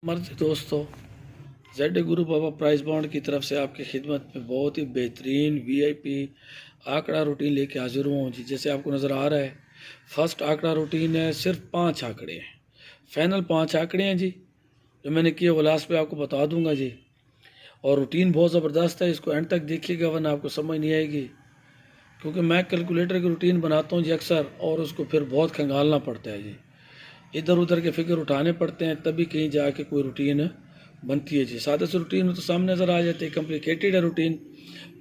मर्द दोस्तों, जेड गुरु बाबा price bond की तरफ से आपकी खिदमत में बहुत ही बेहतरीन वीआईपी आंकड़ा रूटीन लेके हाजिर हुआ हूँ जी। जैसे आपको नज़र आ रहा है, फर्स्ट आंकड़ा रूटीन है, सिर्फ 5 आंकड़े हैं, फाइनल 5 आंकड़े हैं जी। जो मैंने किए वो लास्ट पे आपको बता दूंगा जी। और रूटीन बहुत ज़बरदस्त है, इसको एंड तक देखिएगा वरना आपको समझ नहीं आएगी, क्योंकि मैं कैलकुलेटर की रूटीन बनाता हूँ जी अक्सर, और उसको फिर बहुत खंगालना पड़ता है जी, इधर उधर के फिगर उठाने पड़ते हैं, तभी कहीं जाके कोई रूटीन बनती है जी। सादा सी रूटीन हो तो सामने नज़र आ जाती है, कॉम्प्लिकेटेड है रूटीन,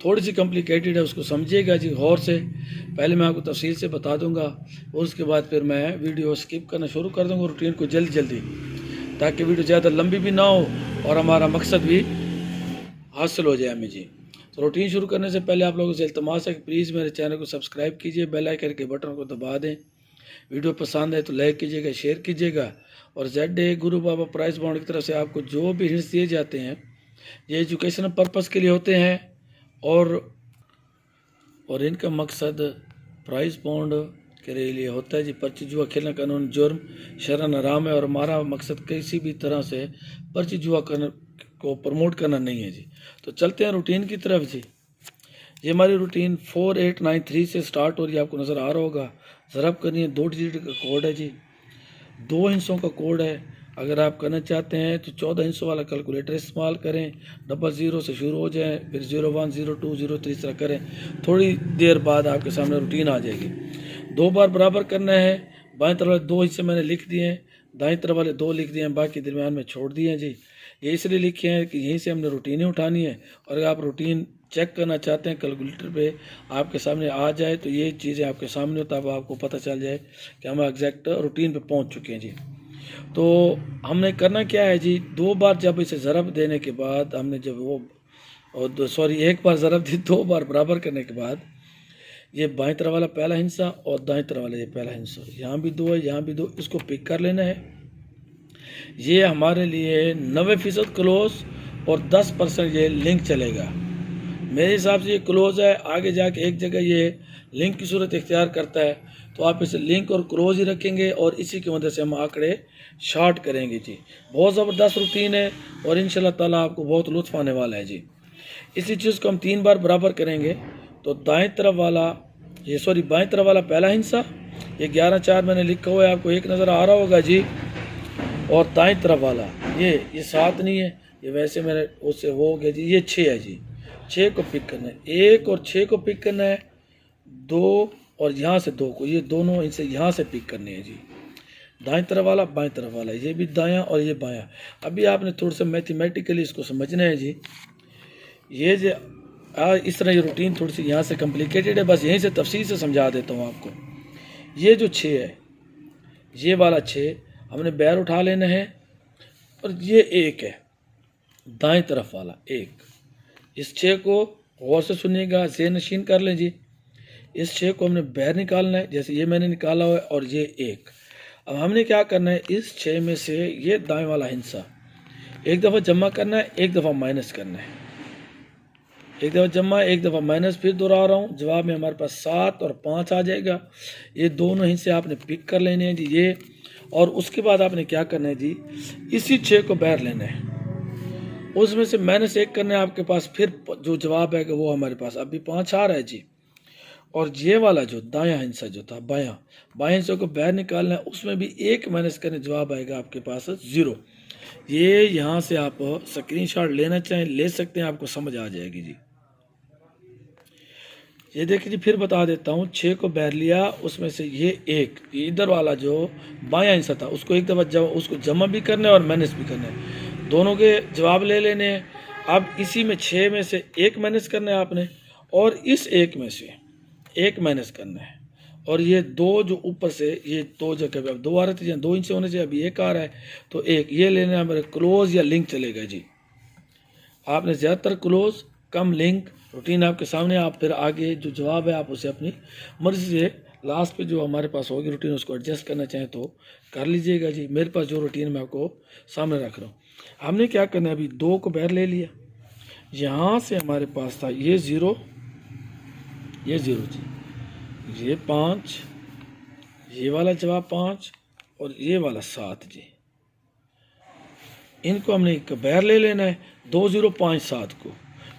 थोड़ी सी कॉम्प्लिकेटेड है, उसको समझिएगा जी गौर से। पहले मैं आपको तफसील से बता दूंगा और उसके बाद फिर मैं वीडियो स्किप करना शुरू कर दूंगा रूटीन को जल्दी जल्दी, ताकि वीडियो ज़्यादा लंबी भी ना हो और हमारा मकसद भी हासिल हो जाए हमें जी। तो रूटीन शुरू करने से पहले आप लोगों से इल्तमास है कि प्लीज़ मेरे चैनल को सब्सक्राइब कीजिए, बेल आइकन के बटन को दबा दें, वीडियो पसंद है तो लाइक कीजिएगा, शेयर कीजिएगा। और जेड गुरु बाबा प्राइस बॉन्ड की तरफ से आपको जो भी हिंट्स दिए जाते हैं ये एजुकेशनल पर्पज़ के लिए होते हैं, और इनका मकसद प्राइस बॉन्ड के लिए होता है जी। पर्ची जुआ खेलना कानून जुर्म शरन हराम है, और हमारा मकसद किसी भी तरह से पर्ची जुआ को प्रमोट करना नहीं है जी। तो चलते हैं रूटीन की तरफ जी। ये हमारी रूटीन 4893 से स्टार्ट हो रही है, आपको नज़र आ रहा होगा। ज़रब करनी है, 2 डिजिट का कोड है जी, 2 हिस्सों का कोड है। अगर आप करना चाहते हैं तो 14 हिस्सों वाला कैलकुलेटर इस्तेमाल करें, 00 से शुरू हो जाए, फिर 01, 02, 03 इस तरह करें। थोड़ी देर बाद आपके सामने रूटीन आ जाएगी। 2 बार बराबर करना है। बाएं तरफ वाले 2 हिस्से मैंने लिख दिए हैं, दाएं तरफ वाले 2 लिख दिए हैं, बाकी दरमियान में छोड़ दिए हैं जी। ये इसलिए लिखे हैं कि यहीं से हमने रूटीनें उठानी है, और अगर आप रूटीन चेक करना चाहते हैं कैलकुलेटर पे आपके सामने आ जाए तो ये चीज़ें आपके सामने होता है, आपको पता चल जाए कि हम एग्जैक्ट रूटीन पे पहुंच चुके हैं जी। तो हमने करना क्या है जी, 2 बार जब इसे ज़रब देने के बाद हमने जब वो, और 1 बार ज़रब दी, 2 बार बराबर करने के बाद ये बाएं तरफ वाला पहला हिस्सा और दाएं तरफ वाला ये पहला हिस्सा, यहाँ भी 2 है, यहाँ भी 2, इसको पिक कर लेना है। ये हमारे लिए 90% क्लोज और 10% ये लिंक चलेगा। मेरे हिसाब से ये क्लोज है, आगे जाके एक जगह ये लिंक की सूरत इख्तियार करता है, तो आप इसे लिंक और क्लोज ही रखेंगे, और इसी की मदद से हम आंकड़े शार्ट करेंगे जी। बहुत ज़बरदस्त रूटीन है और इंशाल्लाह ताला आपको बहुत लुत्फ़ आने वाला है जी। इसी चीज़ को हम 3 बार बराबर करेंगे। तो दाएं तरफ वाला बाएं तरफ वाला पहला हिस्सा, ये 11-4 मैंने लिखा हुआ है, आपको एक नज़र आ रहा होगा जी। और दाएं तरफ वाला ये 7 नहीं है, ये वैसे मेरे उससे वो हो गया जी, ये 6 है जी। 6 को पिक करना है, 1 और 6 को पिक करना है, 2 और यहाँ से 2 को, ये दोनों इनसे यहाँ से पिक करने हैं जी। दाएं तरफ वाला बाएं तरफ वाला, ये भी दायां और ये बायां। अभी आपने थोड़ा सा मैथमेटिकली इसको समझना है जी। ये जो इस तरह ये रूटीन थोड़ी सी यहाँ से कॉम्प्लिकेटेड है, बस यहीं से तफसील से समझा देता हूँ आपको। ये जो 6 है, ये वाला 6 हमने बैर उठा लेना है, और ये 1 है दाएं तरफ वाला 1। इस 6 को गौर से सुनिएगा, ज़हन नशीन कर लें जी। इस 6 को हमने बैर निकालना है, जैसे ये मैंने निकाला हुआ है, और ये 1। अब हमने क्या करना है, इस 6 में से ये दाएं वाला हिस्सा एक दफ़ा जमा करना है, एक दफ़ा माइनस करना है। एक दफ़ा जमा, एक दफ़ा माइनस, फिर दोहरा रहा हूँ। जवाब में हमारे पास 7 और 5 आ जाएगा। ये दोनों हिस्से आपने पिक कर लेने हैं जी, ये। और उसके बाद आपने क्या करना है जी, इसी 6 को बैर लेना है, उसमें से -1 करना है आपके पास, फिर जो जवाब है वो हमारे पास अभी 5 आ रहा है जी। और ये वाला जो दायां हिस्सा जो था, बाएं हिस्से को बाहर निकालना है, उसमें भी 1 माइनस करने, जवाब आएगा आपके पास 0। ये यहाँ से आप स्क्रीनशॉट लेना चाहें ले सकते हैं, आपको समझ आ जाएगी जी। ये देखिए जी, फिर बता देता हूँ। 6 को बाहर लिया, उसमें से ये 1 इधर वाला जो बायां हिस्सा था उसको एक दफ़ा उसको जमा भी करना है और माइनस भी करना है, दोनों के जवाब ले लेने हैं। अब इसी में 6 में से 1 माइनस करना है आपने, और इस 1 में से 1 माइनस करना है, और ये 2 जो ऊपर से, ये 2 जगह अब 2 आ रहे थे, 2 इंच से होने से अभी 1 आ रहा है, तो 1 ये लेना है हमारे, क्लोज या लिंक चलेगा जी। आपने ज़्यादातर क्लोज कम लिंक रूटीन आपके सामने, आप फिर आगे जो जवाब है आप उसे अपनी मर्ज़ी से लास्ट पे जो हमारे पास होगी रूटीन उसको एडजस्ट करना चाहें तो कर लीजिएगा जी। मेरे पास जो रूटीन मैं आपको सामने रख रहा हूँ, हमने क्या करना है, अभी 2 को बाहर ले लिया, यहाँ से हमारे पास था ये 0, ये 0 जी, ये 5, ये वाला जवाब 5, और ये वाला 7 जी। इनको हमने एक बाहर ले लेना है 2057 को,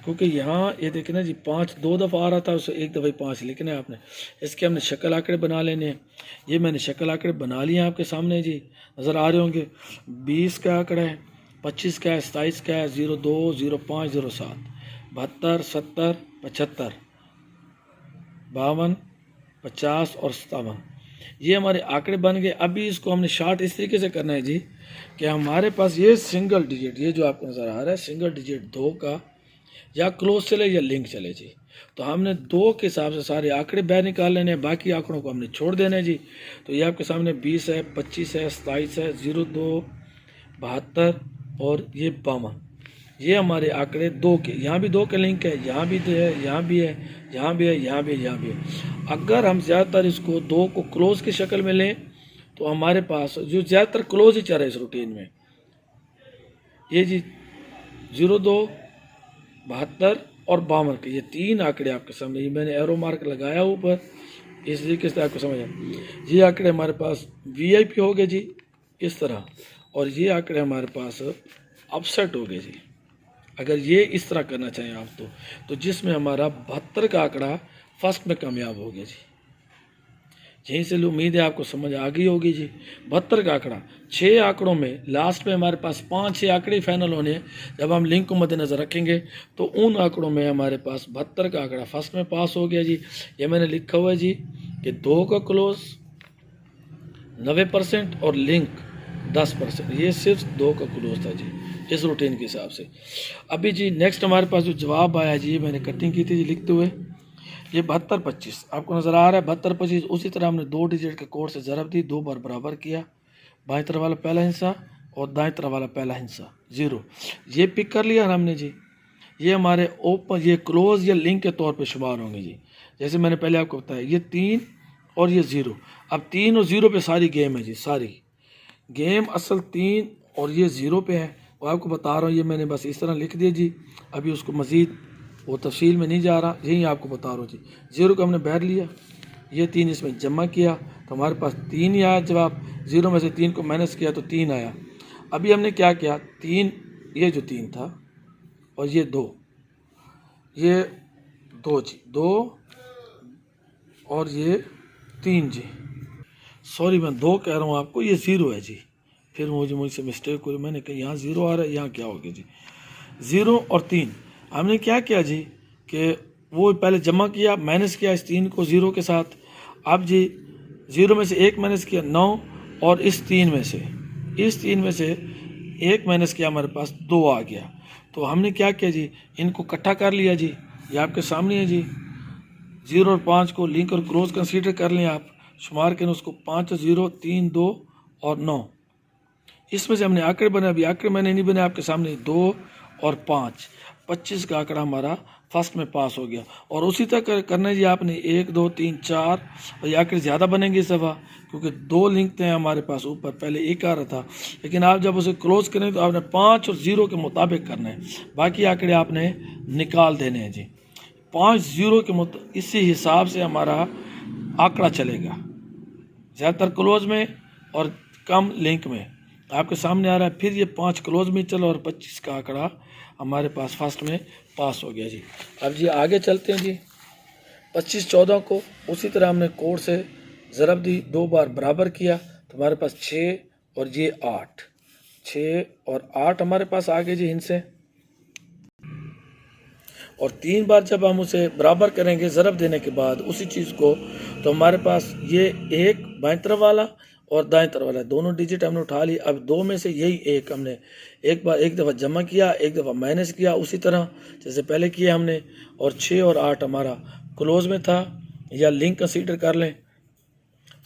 क्योंकि यहाँ ये देखें ना जी 5 दो दफ़ा आ रहा था, उसे एक दफ़ा 5 लिखना है आपने। इसके हमने शक्ल आंकड़े बना लेने हैं। ये मैंने शक्ल आंकड़े बना लिए आपके सामने जी, नज़र आ रहे होंगे। 20 का आंकड़ा है, 25 का है, 27 का है, 02, 05, 07, 72, 70, 75, 52, 50 और 57, ये हमारे आंकड़े बन गए। अभी इसको हमने शार्ट इस तरीके से करना है जी कि हमारे पास ये सिंगल डिजिट, ये जो आपको नज़र आ रहा है सिंगल डिजिट 2 का या क्लोज चले या लिंक चले जी। तो हमने 2 के हिसाब से सारे आंकड़े बाहर निकाल लेने हैं, बाकी आंकड़ों को हमने छोड़ देना है जी। तो ये आपके सामने 20 है, 25 है, 27 है, 02, 72 और ये 52, ये हमारे आंकड़े 2 के। यहाँ भी 2 के लिंक है, यहाँ भी है, यहाँ भी है, यहाँ भी है, यहाँ भी है, यहाँ भी है। अगर हम ज़्यादातर इसको 2 को क्लोज की शक्ल में लें तो हमारे पास जो ज़्यादातर क्लोज ही चल रहा है इस रूटीन में, ये जी 02, 72 और 52 के ये 3 आंकड़े आपके सामने, ये मैंने एरो मार्क लगाया ऊपर, इस तरीके से आपको समझ आए। ये आंकड़े हमारे पास VIP हो गए जी इस तरह, और ये आंकड़े हमारे पास अपसेट हो गए जी। अगर ये इस तरह करना चाहें आप तो जिसमें हमारा 72 का आंकड़ा फर्स्ट में कामयाब हो गया जी। यहीं से उम्मीद है आपको समझ आ गई होगी जी। 72 का आंकड़ा 6 आंकड़ों में लास्ट में हमारे पास 5-6 आंकड़े फाइनल होने हैं। जब हम लिंक को मद्देनज़र रखेंगे तो उन आंकड़ों में हमारे पास 72 का आंकड़ा फर्स्ट में पास हो गया जी। ये मैंने लिखा हुआ है जी कि 2 का क्लोज 90% और लिंक 10%, ये सिर्फ 2 का क्लोज था जी इस रूटीन के हिसाब से। अभी जी नेक्स्ट हमारे पास जो जवाब आया जी, ये मैंने कटिंग की थी जी लिखते हुए, ये 72-25 आपको नज़र आ रहा है। 72-25 उसी तरह हमने 2 डिजिट के कोड से ज़रब दी, 2 बार बराबर किया, बाएं तरफ वाला पहला हिस्सा और दाएं तरफ वाला पहला हिस्सा 0, ये पिक कर लिया हमने जी। ये हमारे ओपन, ये क्लोज या लिंक के तौर पे शुमार होंगे जी। जैसे मैंने पहले आपको बताया, ये 3 और ये 0। अब 3 और 0 पे सारी गेम है जी, सारी गेम असल 3 और ये 0 पे है। और आपको बता रहा हूँ, ये मैंने बस इस तरह लिख दिया जी, अभी उसको मज़ीद वो तफसील में नहीं जा रहा, यही आपको बता रहा हूँ जी। 0 को हमने बाहर लिया, ये 3 इसमें जमा किया तो हमारे पास 3 ही आया जवाब। 0 में से 3 को माइनस किया तो 3 आया। अभी हमने क्या किया, 3, ये जो 3 था और ये 2, ये 2 जी, 2 और ये 3 जी, सॉरी मैं 2 कह रहा हूँ आपको, ये 0 है जी। फिर मुझसे मिस्टेक हुई, मैंने कहा यहाँ 0 आ रहा है, यहाँ क्या हो गया जी। 0 और 3 हमने क्या किया जी कि वो पहले जमा किया, माइनस किया इस 3 को 0 के साथ। अब जी 0 में से 1 माइनस किया 9, और इस 3 में से 1 माइनस किया, हमारे पास 2 आ गया। तो हमने क्या किया जी, इनको इकट्ठा कर लिया जी, ये आपके सामने है जी। 0 और 5 को लिंक और क्लोज कंसीडर कर लें आप, शुमार करें उसको, 5 और 0, 3, 2 और 9। इसमें से हमने आंकड़े बने, अभी आंकड़े मैंने नहीं बने आपके सामने, 2 और 5, 25 का आंकड़ा हमारा फर्स्ट में पास हो गया। और उसी तरह करना है जी आपने 1, 2, 3, 4, और ये आंकड़े ज़्यादा बनेंगे इस दफ़ा, क्योंकि 2 लिंक थे हमारे पास ऊपर, पहले 1 आ रहा था। लेकिन आप जब उसे क्लोज करें तो आपने 5 और 0 के मुताबिक करना है, बाकी आंकड़े आपने निकाल देने हैं जी। 5 0 के इसी हिसाब से हमारा आंकड़ा चलेगा, ज़्यादातर क्लोज में और कम लिंक में आपके सामने आ रहा है। फिर ये 5 क्लोज में चलो और 25 का आंकड़ा हमारे पास फर्स्ट में पास हो गया जी। अब जी आगे चलते हैं जी। 25-14 को उसी तरह हमने कोड से ज़रब दी, 2 बार बराबर किया तो हमारे पास 6 और ये 8, 6 और 8 हमारे पास आ गए जी इनसे। और 3 बार जब हम उसे बराबर करेंगे ज़रब देने के बाद उसी चीज़ को, तो हमारे पास ये 1 बाएं तरफ वाला और दाएं तरफ वाला दोनों डिजिट हमने उठा ली। अब 2 में से यही 1 हमने एक दफ़ा जमा किया, एक दफ़ा माइनस किया, उसी तरह जैसे पहले किया हमने। और 6 और 8 हमारा क्लोज में था या लिंक कंसीडर कर लें।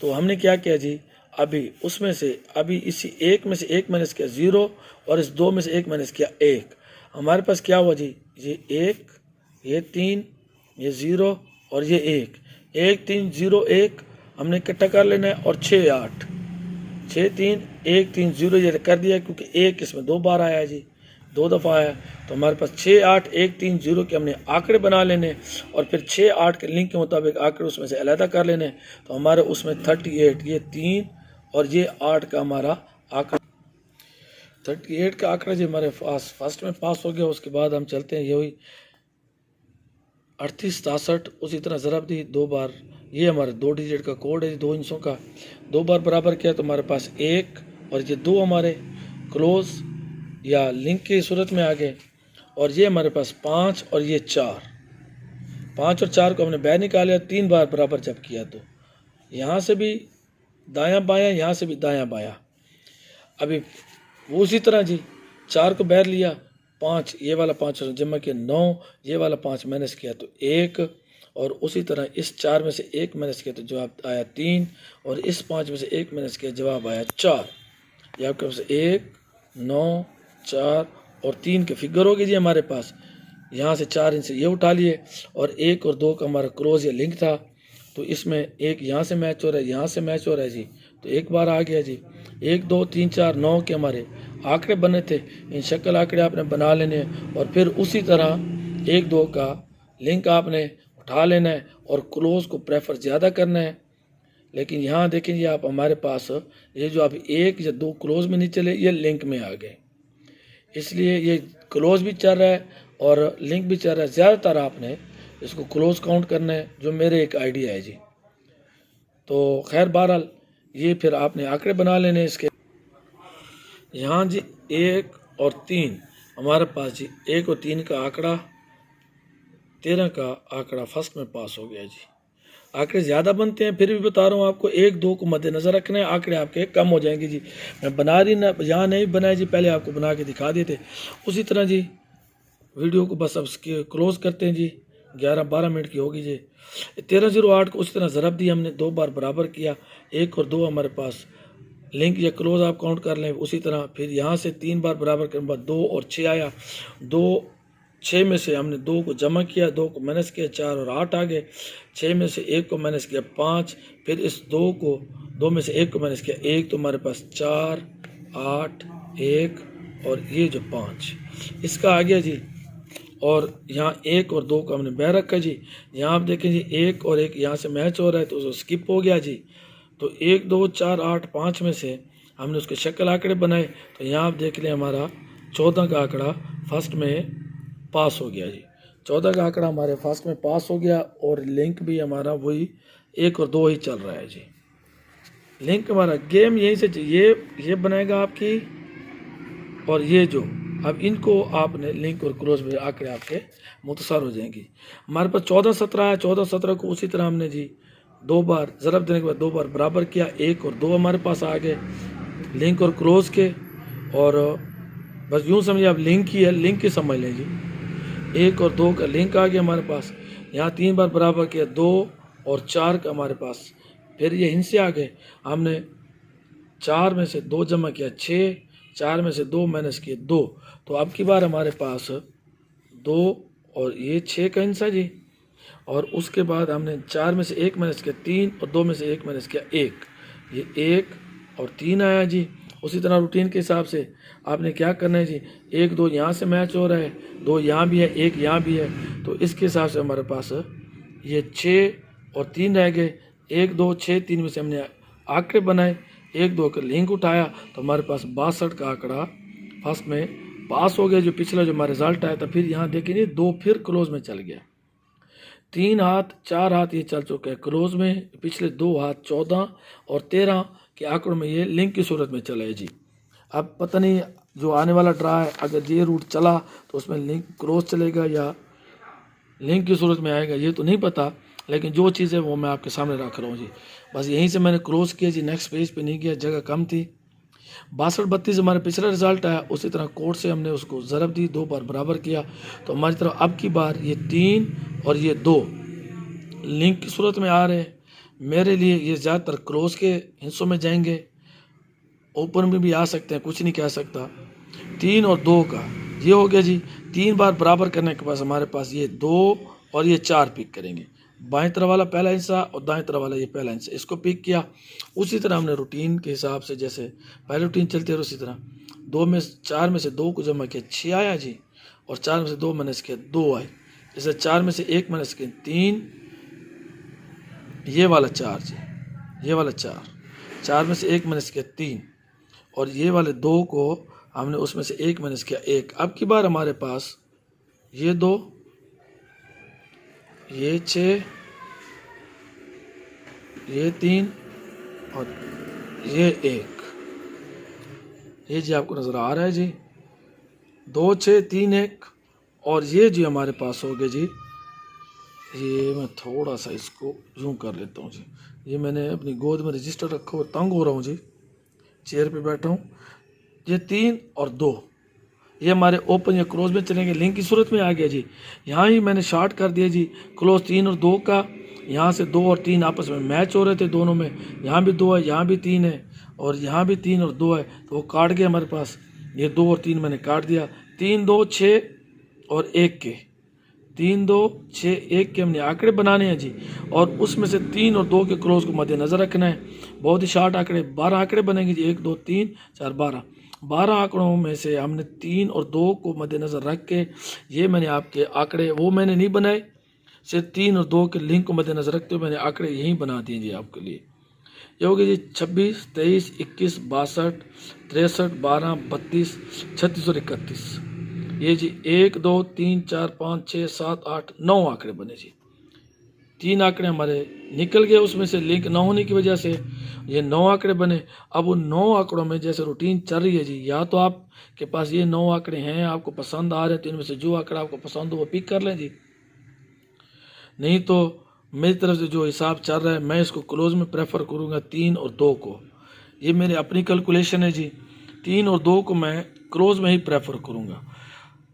तो हमने क्या किया जी, अभी उसमें से अभी इसी 1 में से 1 माइनस किया 0, और इस 2 में से 1 माइनस किया 1। हमारे पास क्या हुआ जी, ये 1, ये 3, ये 0 और ये 1, 1 3 0 1 हमने इकट्ठा कर लेना है। और 6 8, 6 3 1 3 0 ये कर दिया, क्योंकि 1 इसमें 2 बार आया जी, 2 दफ़ा आया। तो हमारे पास 6 8 1 3 0 के हमने आंकड़े बना लेने, और फिर 6 8 के लिंक के मुताबिक आंकड़े उसमें से अलहदा कर लेने। तो हमारे उसमें 38, ये 3 और ये 8 का हमारा आंकड़ा। 38 का आंकड़ा जी हमारे पास फर्स्ट में पास हो गया। उसके बाद हम चलते हैं, ये हुई 38 उसी तरह ज़रब दी 2 बार, ये हमारे 2 डिजिट का कोड है 2 हिस्सों का, 2 बार बराबर किया तो हमारे पास 1 और ये 2 हमारे क्लोज या लिंक की सूरत में आ गए। और ये हमारे पास 5 और ये 4, 5 और 4 को हमने बाहर निकाला 3 बार बराबर जब किया तो यहाँ से भी दायां बायां, यहाँ से भी दायां बायां। अभी वो उसी तरह जी 4 को बाहर लिया, 5 ये वाला 5 जमा किया 9, ये वाला 5 माइनस किया तो 1, और उसी तरह इस 4 में से 1 माइनस किया तो जवाब आया 3, और इस 5 में से 1 माइनस किया जवाब आया 4। ये आपके पास 1, 9, 4 और 3 के फिगर हो गए जी हमारे पास। यहाँ से 4 इनसे ये उठा लिए, और 1 और 2 का हमारा क्रॉस या लिंक था, तो इसमें एक यहाँ से मैच हो रहा है, यहाँ से मैच हो रहा है जी, तो एक बार आ गया जी। 1, 2, 3, 4, 9 के हमारे आंकड़े बने थे, इन शक्ल आंकड़े आपने बना लेने हैं, और फिर उसी तरह 1, 2 का लिंक आपने उठा लेना है और क्लोज को प्रेफर ज़्यादा करना है। लेकिन यहाँ देखेंगे आप हमारे पास ये जो अभी 1 या 2 क्लोज में नहीं चले, ये लिंक में आ गए, इसलिए ये क्लोज भी चल रहा है और लिंक भी चल रहा है। ज़्यादातर आपने इसको क्लोज काउंट करना है, जो मेरे एक आइडिया है जी। तो खैर बहरहाल ये फिर आपने आंकड़े बना लेने इसके। यहाँ जी 1 और 3 हमारे पास जी 1 और 3 का आंकड़ा, 13 का आंकड़ा फर्स्ट में पास हो गया जी। आंकड़े ज़्यादा बनते हैं, फिर भी बता रहा हूँ आपको 1, 2 को मद्देनज़र रखना है, आंकड़े आपके कम हो जाएंगे जी। मैं बना रही ना यहाँ नहीं बनाए जी, पहले आपको बना के दिखा देते। उसी तरह जी वीडियो को बस अब क्लोज करते हैं जी, 11-12 मिनट की होगी जी। 1308 को उसी तरह ज़रब दी हमने, 2 बार बराबर किया, 1 और 2 हमारे पास लिंक या क्लोज आप काउंट कर लें। उसी तरह फिर यहाँ से 3 बार बराबर करने के बाद 2 और 6 आया, 2 6 में से हमने 2 को जमा किया, 2 को माइनस किया, 4 और 8 आ गए। 6 में से 1 को माइनस किया 5, फिर इस 2 में से 1 को माइनस किया 1, तो हमारे पास 4, 8, 1 और ये जो 5 इसका आ गया जी। और यहाँ 1 और 2 का हमने बह रखा जी। यहाँ आप देखें जी 1 और 1 यहाँ से मैच हो रहा है, तो उसको स्किप हो गया जी। तो 1, 2, 4, 8, 5 में से हमने उसके शक्ल आंकड़े बनाए, तो यहाँ आप देख लें हमारा 14 का आंकड़ा फर्स्ट में पास हो गया जी। 14 का आंकड़ा हमारे फर्स्ट में पास हो गया, और लिंक भी हमारा वही 1 और 2 ही चल रहा है जी। लिंक हमारा गेम यहीं से ये बनाएगा आपकी, और ये जो अब इनको आपने लिंक और क्लोज में आंकड़े आपके मुख्तसर हो जाएंगी। हमारे पास 14-17 है, 14-17 को उसी तरह हमने जी 2 बार ज़रब देने के बाद 2 बार बराबर किया, 1 और 2 हमारे पास आ गए लिंक और क्लोज के। और बस यूँ समझिए आप लिंक ही है, लिंक ही समझ लें जी। 1 और 2 का लिंक आ गया हमारे पास। यहाँ 3 बार बराबर किया, 2 और 4 का हमारे पास फिर ये हिंसे आ गए। हमने 4 में से 2 जमा किया 6, 4 में से 2 माइनस किए 2, तो अब की बार हमारे पास 2 और ये 6 का हिस्सा जी। और उसके बाद हमने 4 में से 1 माइनस किया 3, और 2 में से 1 माइनस किया 1, ये 1 और 3 आया जी। उसी तरह रूटीन के हिसाब से आपने क्या करना है जी, 1, 2 यहाँ से मैच हो रहा है, 2 यहाँ भी है, 1 यहाँ भी है, तो इसके हिसाब से हमारे पास ये 6 और 3 रह गए। 1, 2, 6, 3 में से हमने आंकड़े बनाए, 1, 2 का लिंक उठाया, तो हमारे पास 62 का आंकड़ा फर्स्ट में पास हो गया, जो पिछला जो हमारा रिजल्ट आया था। फिर यहाँ देखेंगे 2 फिर क्लोज में चल गया, 3 हाथ 4 हाथ ये चल चुका है क्लोज में, पिछले 2 हाथ 14 और 13 के आंकड़ों में ये लिंक की सूरत में चला है जी। अब पता नहीं जो आने वाला ड्रा है, अगर ये रूट चला तो उसमें लिंक क्लोज चलेगा या लिंक की सूरत में आएगा, ये तो नहीं पता, लेकिन जो चीज़ है वो मैं आपके सामने रख रहा हूँ जी। बस यहीं से मैंने क्लोज किया जी, नेक्स्ट पेज पे नहीं किया, जगह कम थी। 62-32 हमारे पिछला रिजल्ट आया, उसी तरह कोड से हमने उसको ज़रब दी, 2 बार बराबर किया, तो हमारी तरफ अब की बार ये 3 और ये 2 लिंक की सूरत में आ रहे हैं। मेरे लिए ये ज़्यादातर क्लोज के हिस्सों में जाएंगे, ओपन में भी आ सकते हैं, कुछ नहीं कह सकता। 3 और 2 का ये हो गया जी। 3 बार बराबर करने के बाद हमारे पास ये 2 और ये 4 पिक करेंगे, बाएं तरफ वाला पहला हिस्सा और दाएं तरफ वाला ये पहला हिस्सा, इसको पिक किया। उसी तरह हमने रूटीन के हिसाब से जैसे पहले रूटीन चलती है उसी तरह 4 में से 2 को जमा किया 6 आया जी, और 4 में से 2 माइनस किया 2 आए। जैसे 4 में से 1 माइनस किया 3, ये वाला 4 जी, ये वाला 4 में से 1 माइनस किया 3, और ये वाले 2 को हमने उसमें से एक माइनस किया 1। अब की बार हमारे पास ये 2, ये 6, ये 3 और ये 1। ये जी आपको नज़र आ रहा है जी, 2 6 3 1। और ये जी हमारे पास हो गए जी, ये मैं थोड़ा सा इसको यूँ कर लेता हूँ जी। ये मैंने अपनी गोद में रजिस्टर रखा हुआ, तंग हो रहा हूँ जी, चेयर पे बैठा हूँ। ये 3 और 2 ये हमारे ओपन या क्लोज में चलेंगे, लिंक की सूरत में आ गया जी। यहाँ ही मैंने शार्ट कर दिया जी क्लोज 3 और 2 का। यहाँ से 2 और 3 आपस में मैच हो रहे थे दोनों में, यहाँ भी 2 है, यहाँ भी 3 है और यहाँ भी 3 और 2 है, तो वो काट गया हमारे पास। ये 2 और 3 मैंने काट दिया, 3 2 6 और 1 के, 3 2 6 1 के हमने आंकड़े बनाने हैं जी। और उसमें से 3 और 2 के क्लोज को मद्देनज़र रखना है। बहुत ही शार्ट आंकड़े, 12 आंकड़े बनेंगे जी, 1 2 3 4 12 आंकड़ों में से हमने 3 और 2 को मद्देनज़र रख के, ये मैंने आपके आंकड़े वो मैंने नहीं बनाए, सिर्फ 3 और 2 के लिंक को मद्देनज़र रखते हुए मैंने आंकड़े यहीं बना दिए जी आपके लिए। ये हो गया जी 26 23 21 62 63 12 32 36 और 31। ये जी 1 2 3 4 5 6 7 8 9 आंकड़े बने जी। 3 आंकड़े हमारे निकल गए उसमें से, लिंक ना होने की वजह से ये 9 आंकड़े बने। अब उन 9 आंकड़ों में जैसे रूटीन चल रही है जी, या तो आपके पास ये 9 आंकड़े हैं, आपको पसंद आ रहे हैं, तो इनमें से जो आंकड़ा आपको पसंद हो वो पिक कर लें जी। नहीं तो मेरी तरफ से जो हिसाब चल रहा है, मैं इसको क्लोज में प्रेफर करूँगा 3 और 2 को। ये मेरी अपनी कैलकुलेशन है जी, 3 और 2 को मैं क्लोज में ही प्रेफर करूँगा।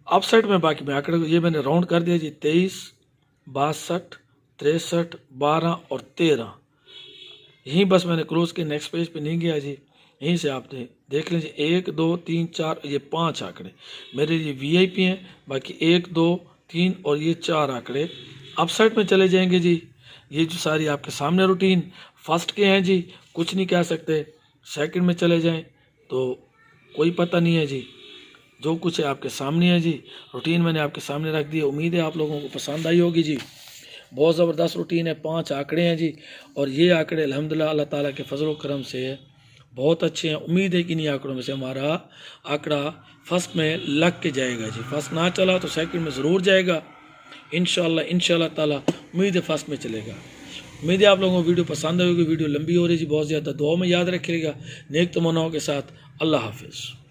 अपसाइड में बाकी मैं आंकड़े ये मैंने राउंड कर दिया जी, 23 62 63 12 और 13। यहीं बस मैंने क्लोज के नेक्स्ट पेज पे नहीं गया जी, यहीं से आपने देख लीजिए 1 2 3 4 ये 5 आंकड़े मेरे ये वीआईपी हैं। बाकी 1 2 3 और ये 4 आंकड़े अपसाइड में चले जाएंगे जी। ये जो सारी आपके सामने रूटीन फर्स्ट के हैं जी, कुछ नहीं कह सकते। सेकंड में चले जाएं तो कोई पता नहीं है जी, जो कुछ है आपके सामने है जी। रूटीन मैंने आपके सामने रख दी है, उम्मीद है आप लोगों को पसंद आई होगी जी। बहुत ज़बरदस्त रूटीन है, 5 आंकड़े हैं जी। और ये आंकड़े अल्हम्दुलिल्लाह अल्लाह ताला के फजल करम से बहुत अच्छे हैं। उम्मीद है कि इन्हीं आंकड़ों में से हमारा आंकड़ा फर्स्ट में लग के जाएगा जी। फर्स्ट ना चला तो सेकंड में ज़रूर जाएगा इंशाल्लाह ताला। उम्मीद है फर्स्ट में चलेगा। उम्मीद है आप लोगों को वीडियो पसंद आएगी। वीडियो लंबी हो रही है जी बहुत ज़्यादा, दुआ में याद रखिएगा। नेक तमन्नाओं के साथ अल्लाह हाफिज़।